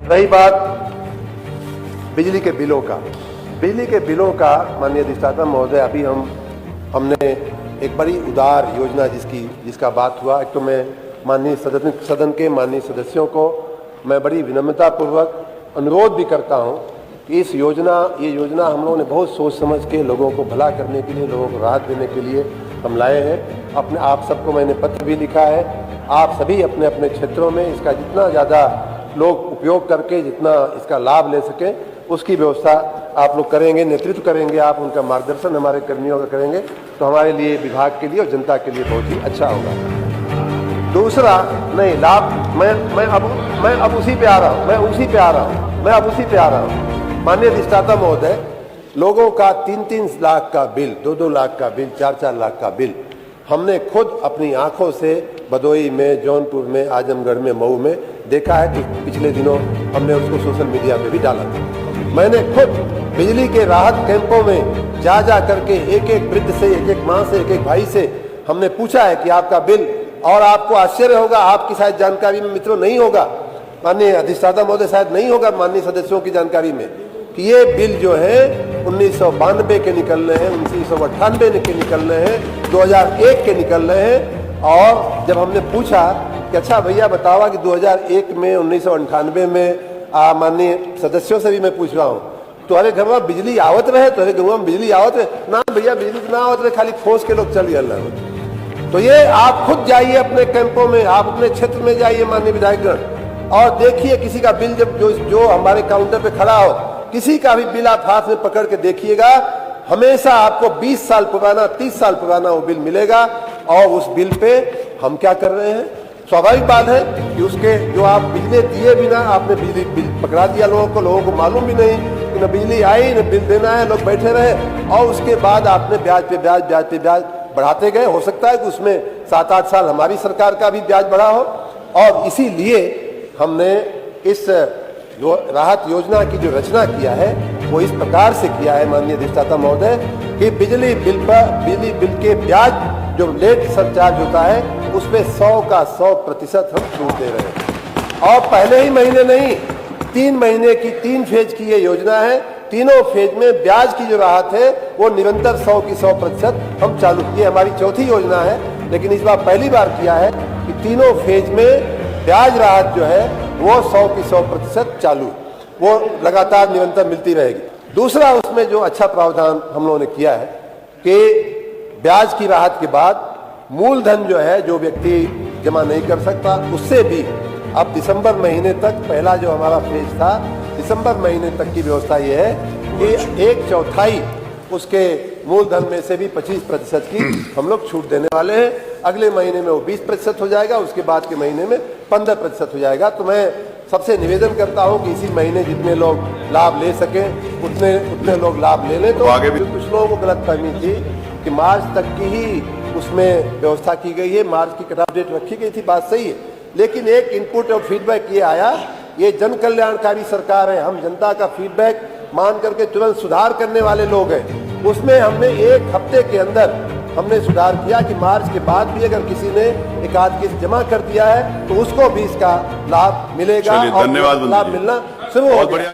रही बात बिजली के बिलों का माननीय अधिष्ठाता महोदय, अभी हमने एक बड़ी उदार योजना जिसका बात हुआ। एक तो मैं माननीय सदन के माननीय सदस्यों को मैं बड़ी विनम्रतापूर्वक अनुरोध भी करता हूं कि ये योजना हम लोगों ने बहुत सोच समझ के लोगों को भला करने के लिए, लोगों को राहत देने के लिए हम लाए हैं। आप सबको मैंने पत्र भी लिखा है। आप सभी अपने अपने क्षेत्रों में इसका जितना ज़्यादा लोग उपयोग करके जितना इसका लाभ ले सकें उसकी व्यवस्था आप लोग करेंगे, नेतृत्व करेंगे, आप उनका मार्गदर्शन हमारे कर्मियों का करेंगे तो हमारे लिए, विभाग के लिए और जनता के लिए बहुत ही अच्छा होगा। दूसरा नहीं लाभ, मैं अब उसी पे आ रहा हूँ। माननीय अधिष्ठाता महोदय, लोगों का 3-3 लाख का बिल, 2-2 लाख का बिल, 4-4 लाख का बिल हमने खुद अपनी आंखों से भदोही में, जौनपुर में, आजमगढ़ में, मऊ में देखा है कि पिछले दिनों हमने उसको सोशल मीडिया पे भी डाला था। मैंने खुद बिजली के राहत कैंपों में जा करके एक वृद्ध से, एक माँ से, एक भाई से हमने पूछा है कि आपका बिल, और आपको आश्चर्य होगा, आपकी शायद जानकारी में मित्रों नहीं होगा, माननीय अधिष्ठाता महोदय शायद नहीं होगा माननीय सदस्यों की जानकारी में, कि ये बिल जो है 1992 के निकल रहे हैं, 1998 के निकल रहे हैं, 2001 के निकल रहे हैं। और जब हमने पूछा कि अच्छा भैया बतावा कि 2001 में, 1998 में, माननीय सदस्यों से भी मैं पूछ रहा हूँ, तुम्हारे घर में बिजली आवत रहे, तुम्हारे घर में बिजली आवत रहे? ना भैया बिजली ना आवत रहे, खाली खोस के लोग चल रहे। तो ये आप खुद जाइए अपने कैंपों में, आप अपने क्षेत्र में जाइए माननीय विधायकगण, और देखिए किसी का बिल जब जो हमारे काउंटर पे खड़ा हो, किसी का भी बिल आप हाथ में पकड़ के देखिएगा, हमेशा आपको 20 साल पुराना, 30 साल पुराना वो बिल मिलेगा। और उस बिल पे हम क्या कर रहे हैं? स्वाभाविक बात है कि उसके जो आप बिजली दिए बिना आपने बिजली बिल पकड़ा दिया लोगों को मालूम भी नहीं कि न बिजली आई, न बिल देना है, लोग बैठे रहे, और उसके बाद आपने ब्याज पे ब्याज बढ़ाते गए। हो सकता है कि उसमें 7-8 साल हमारी सरकार का भी ब्याज बढ़ा हो, और इसीलिए हमने इस जो राहत योजना की जो रचना किया है वो इस प्रकार से किया है माननीय अधिष्ठाता महोदय कि बिजली बिल के ब्याज जो लेट सरचार्ज होता है उसमें 100% हम छूट दे रहे हैं। और पहले ही महीने नहीं, 3 महीने की 3 फेज की ये योजना है। तीनों फेज में ब्याज की जो राहत है वो निरंतर 100% हम चालू किए। हमारी चौथी योजना है, लेकिन इस बार पहली बार किया है कि तीनों फेज में ब्याज राहत जो है वो 100% चालू, वो लगातार निरंतर मिलती रहेगी। दूसरा उसमें जो अच्छा प्रावधान हम लोगों ने किया है कि ब्याज की राहत के बाद मूलधन जो है, जो व्यक्ति जमा नहीं कर सकता, उससे भी अब दिसंबर महीने तक, पहला जो हमारा फेज था, दिसंबर महीने तक की व्यवस्था ये है कि 1/4 उसके मूलधन में से भी 25% की हम लोग छूट देने वाले हैं। अगले महीने में वो 20% हो जाएगा, उसके बाद के महीने में 15% हो जाएगा। तो मैं सबसे निवेदन करता हूं कि इसी महीने जितने लोग लाभ ले सकें उतने लोग लाभ ले लें। तो आगे भी कुछ लोगों को गलतफहमी थी कि मार्च तक की ही उसमें व्यवस्था की गई है, मार्च की कट ऑफ डेट रखी गई थी, बात सही है, लेकिन एक इनपुट और फीडबैक ये आया, ये जन कल्याणकारी सरकार है, हम जनता का फीडबैक मान करके तुरंत सुधार करने वाले लोग हैं। उसमें हमने 1 हफ्ते के अंदर हमने सुधार किया कि मार्च के बाद भी अगर किसी ने एक आध किस्त जमा कर दिया है तो उसको भी इसका लाभ मिलेगा, और लाभ मिलना शुरू हो गया।